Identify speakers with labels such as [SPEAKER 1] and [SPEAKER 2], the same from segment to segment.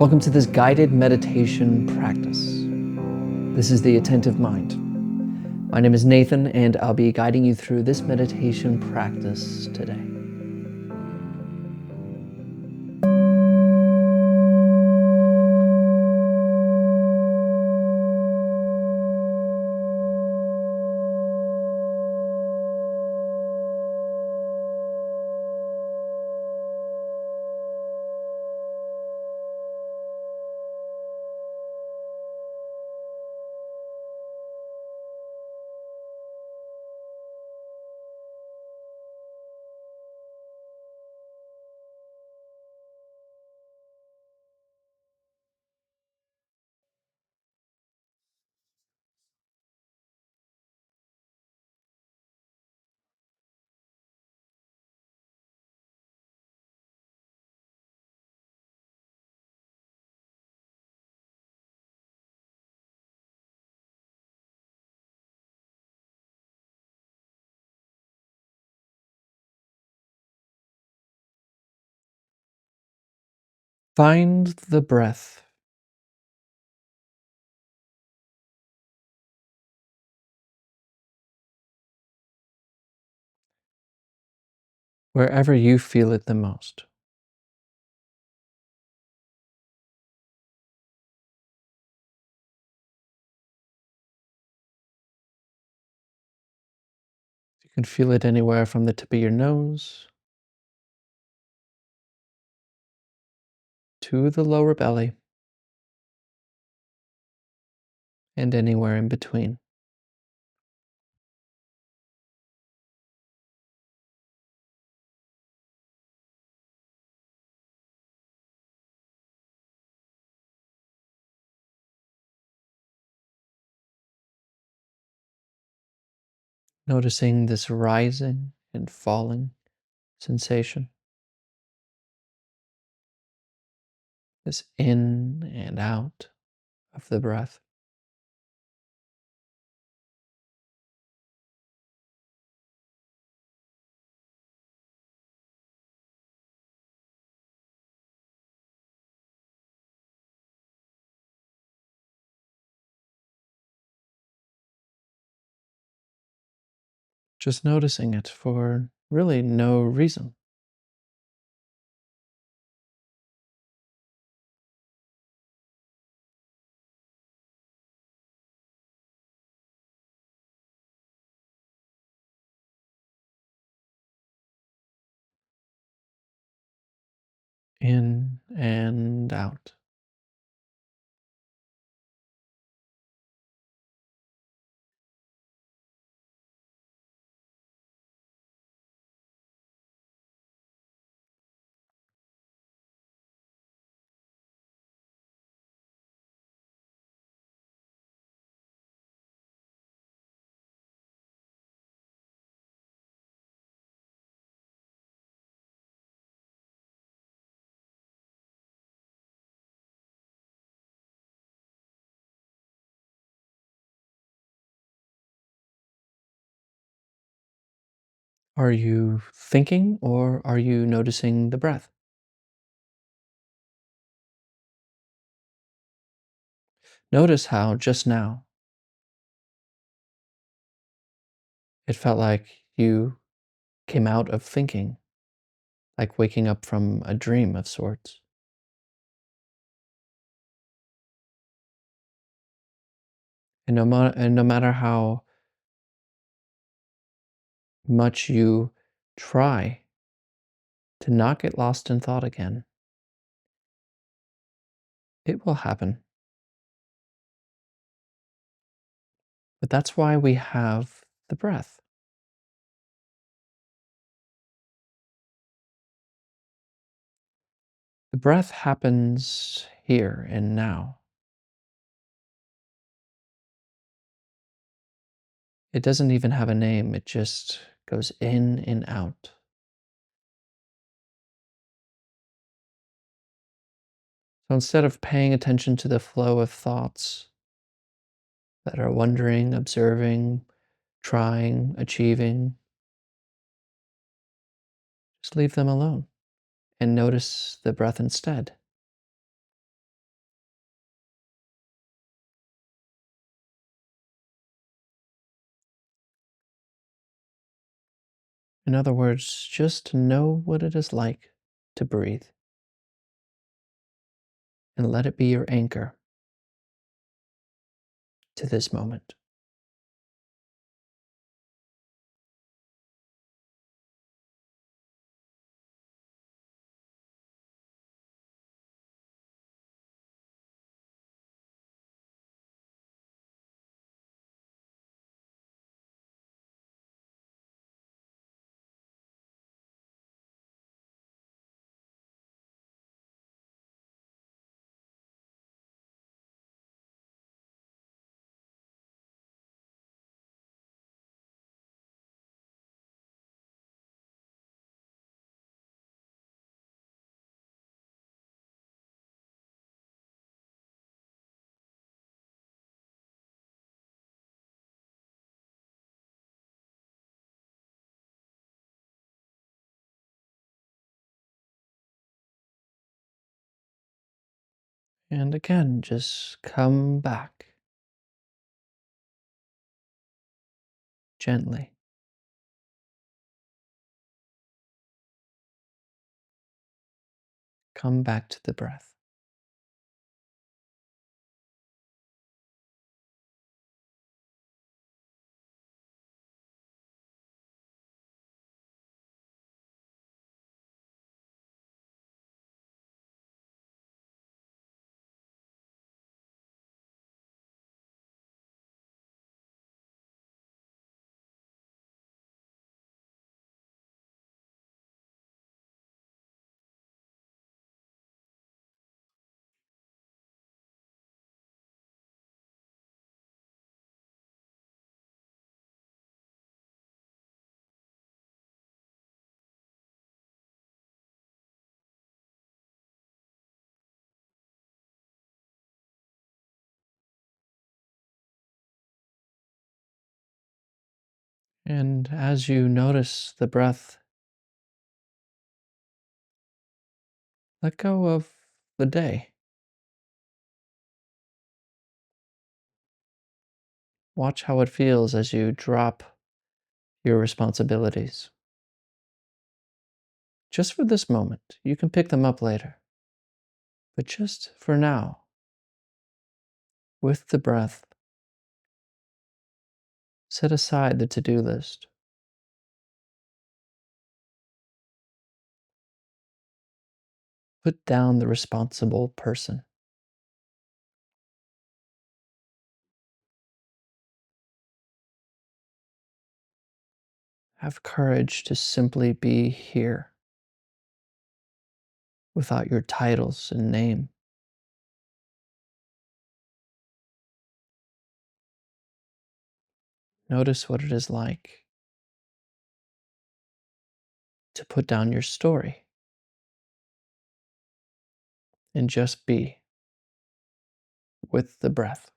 [SPEAKER 1] Welcome to this guided meditation practice. This is the Attentive Mind. My name is Nathan, and I'll be guiding you through this meditation practice today. Find the breath. Wherever you feel it the most. You can feel it anywhere from the tip of your nose to the lower belly and anywhere in between. Noticing this rising and falling sensation, this in and out of the breath. Just noticing it for really no reason. In and out. Are you thinking or are you noticing the breath? Notice how just now it felt like you came out of thinking, like waking up from a dream of sorts. And no matter how much you try to not get lost in thought again, it will happen. But that's why we have the breath. The breath happens here and now. It doesn't even have a name, it just goes in and out. So instead of paying attention to the flow of thoughts that are wondering, observing, trying, achieving, just leave them alone and notice the breath instead. In other words, just know what it is like to breathe and let it be your anchor to this moment. And again, just come back gently. Come back to the breath. And as you notice the breath, let go of the day. Watch how it feels as you drop your responsibilities. Just for this moment, you can pick them up later. But just for now, with the breath, set aside the to-do list. Put down the responsible person. Have courage to simply be here without your titles and name. Notice what it is like to put down your story and just be with the breath.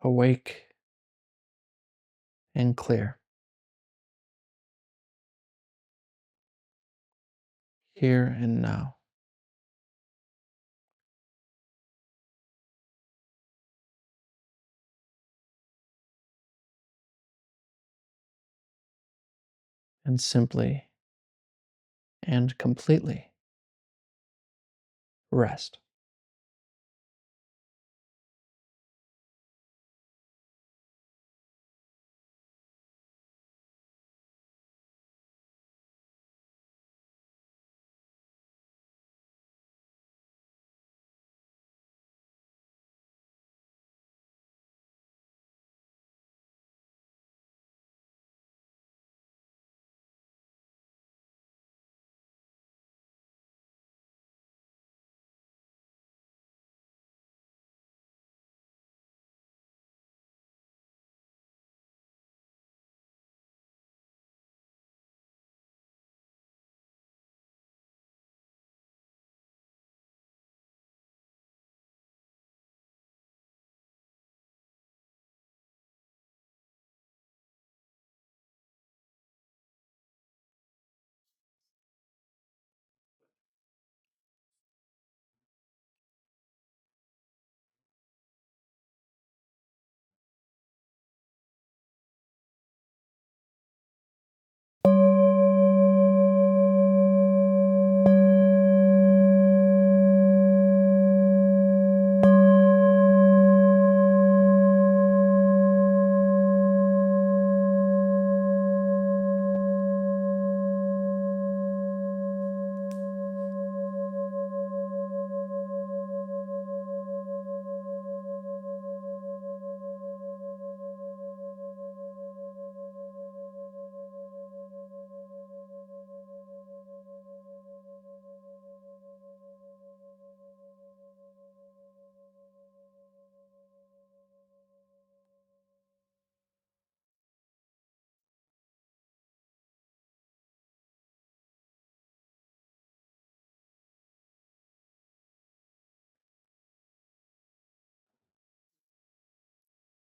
[SPEAKER 1] Awake and clear. Here and now. And simply and completely rest.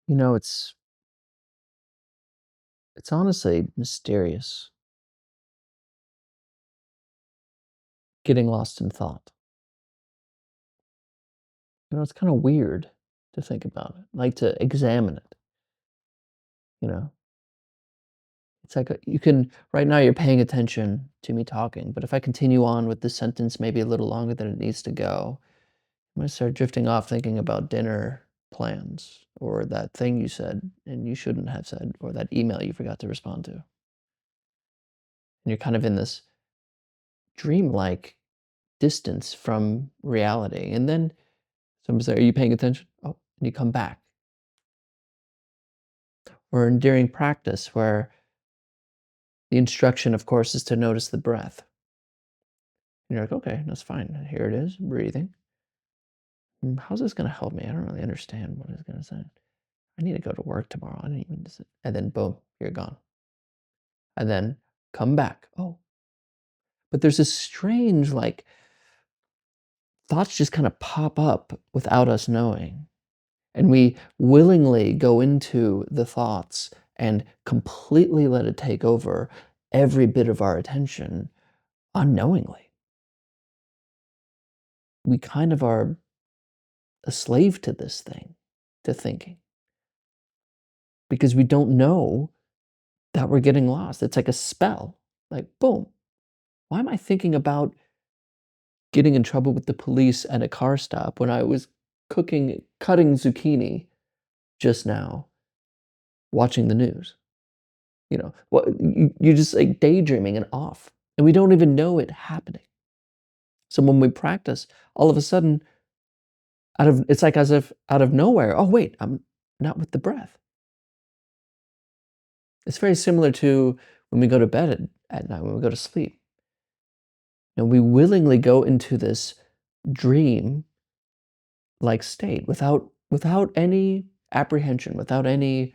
[SPEAKER 1] It's honestly mysterious getting lost in thought. It's kind of weird to think about it, like to examine it, you know. It's like you can right now you're paying attention to me talking, but if I continue on with this sentence maybe a little longer than it needs to go, I'm gonna start drifting off thinking about dinner plans or that thing you said and you shouldn't have said or that email you forgot to respond to. And you're kind of in this dreamlike distance from reality. And then somebody say, "Are you paying attention?" Oh, and you come back. Or during practice where the instruction, of course, is to notice the breath. And you're like, okay, that's fine. Here it is, breathing. How's this going to help me? I don't really understand what it's going to say. I need to go to work tomorrow. I didn't even and then boom, you're gone. And then come back. Oh, but there's this strange, like, thoughts just kind of pop up without us knowing. And we willingly go into the thoughts and completely let it take over every bit of our attention unknowingly. We kind of are a slave to this thing, to thinking, because we don't know that we're getting lost. It's like a spell. Like, boom, why am I thinking about getting in trouble with the police at a car stop when I was cutting zucchini just now, watching the news? What you're just like daydreaming and off, and we don't even know it happening. So when we practice, all of a sudden, it's like as if out of nowhere, oh wait, I'm not with the breath. It's very similar to when we go to bed at night, when we go to sleep. And we willingly go into this dream like state without any apprehension, without any,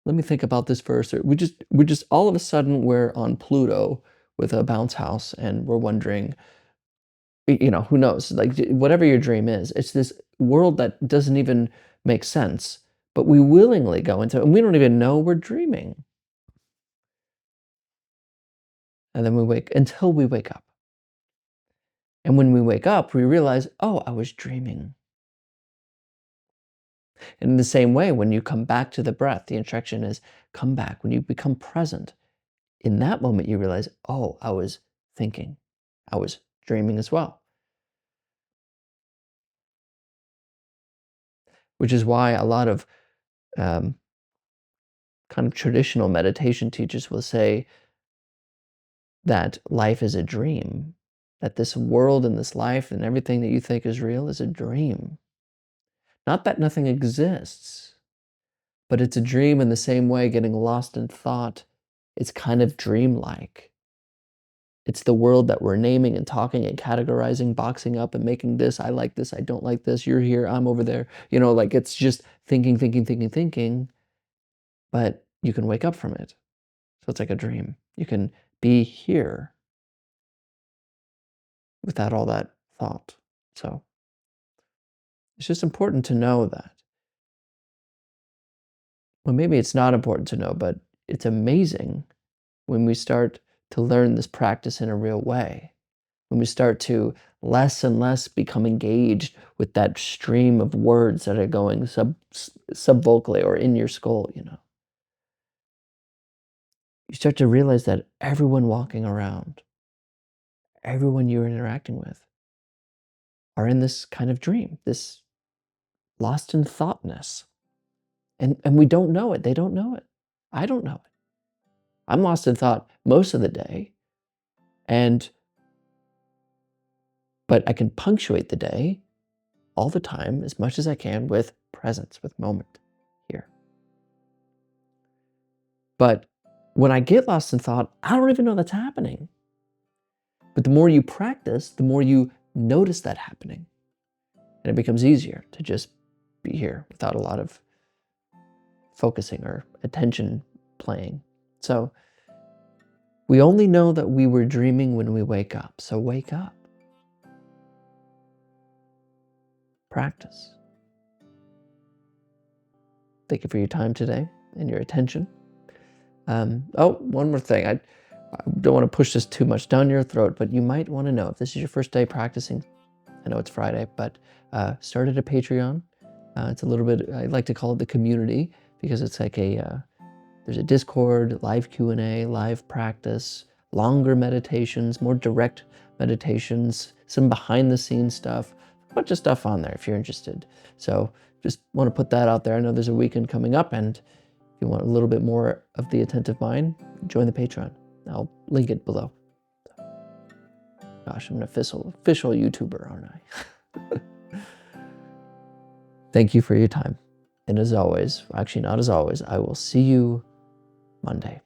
[SPEAKER 1] let me think about this first. Or we just all of a sudden we're on Pluto with a bounce house and we're wondering, who knows? Like whatever your dream is, it's this world that doesn't even make sense, but we willingly go into it and we don't even know we're dreaming. And then we wake until we wake up. And when we wake up, we realize, oh, I was dreaming. And in the same way, when you come back to the breath, the instruction is come back. When you become present, in that moment, you realize, oh, I was thinking, I was dreaming as well. Which is why a lot of um, kind of traditional meditation teachers will say that life is a dream, that this world and this life and everything that you think is real is a dream. Not that nothing exists, but it's a dream in the same way getting lost in thought. It's kind of dreamlike. It's the world that we're naming and talking and categorizing, boxing up and making this, I like this, I don't like this, you're here, I'm over there. Like it's just thinking, thinking, thinking, thinking, but you can wake up from it. So it's like a dream. You can be here without all that thought. So it's just important to know that. Well, maybe it's not important to know, but it's amazing when we start to learn this practice in a real way. When we start to less and less become engaged with that stream of words that are going subvocally or in your skull, you start to realize that everyone walking around, everyone you're interacting with, are in this kind of dream, this lost in thoughtness. And we don't know it. They don't know it. I don't know it. I'm lost in thought most of the day. But I can punctuate the day all the time as much as I can with presence, with moment here. But when I get lost in thought, I don't even know that's happening. But the more you practice, the more you notice that happening. And it becomes easier to just be here without a lot of focusing or attention playing. So we only know that we were dreaming when we wake up. So wake up. Practice. Thank you for your time today and your attention. Oh, one more thing. I don't want to push this too much down your throat, but you might want to know if this is your first day practicing. I know it's Friday, but started a Patreon. It's a little bit, I like to call it the community because it's like there's a Discord, live Q&A, live practice, longer meditations, more direct meditations, some behind the scenes stuff, a bunch of stuff on there if you're interested. So just want to put that out there. I know there's a weekend coming up, and if you want a little bit more of the Attentive Mind, join the Patreon. I'll link it below. Gosh, I'm an official YouTuber, aren't I? Thank you for your time. And as always, actually not as always, I will see you Monday.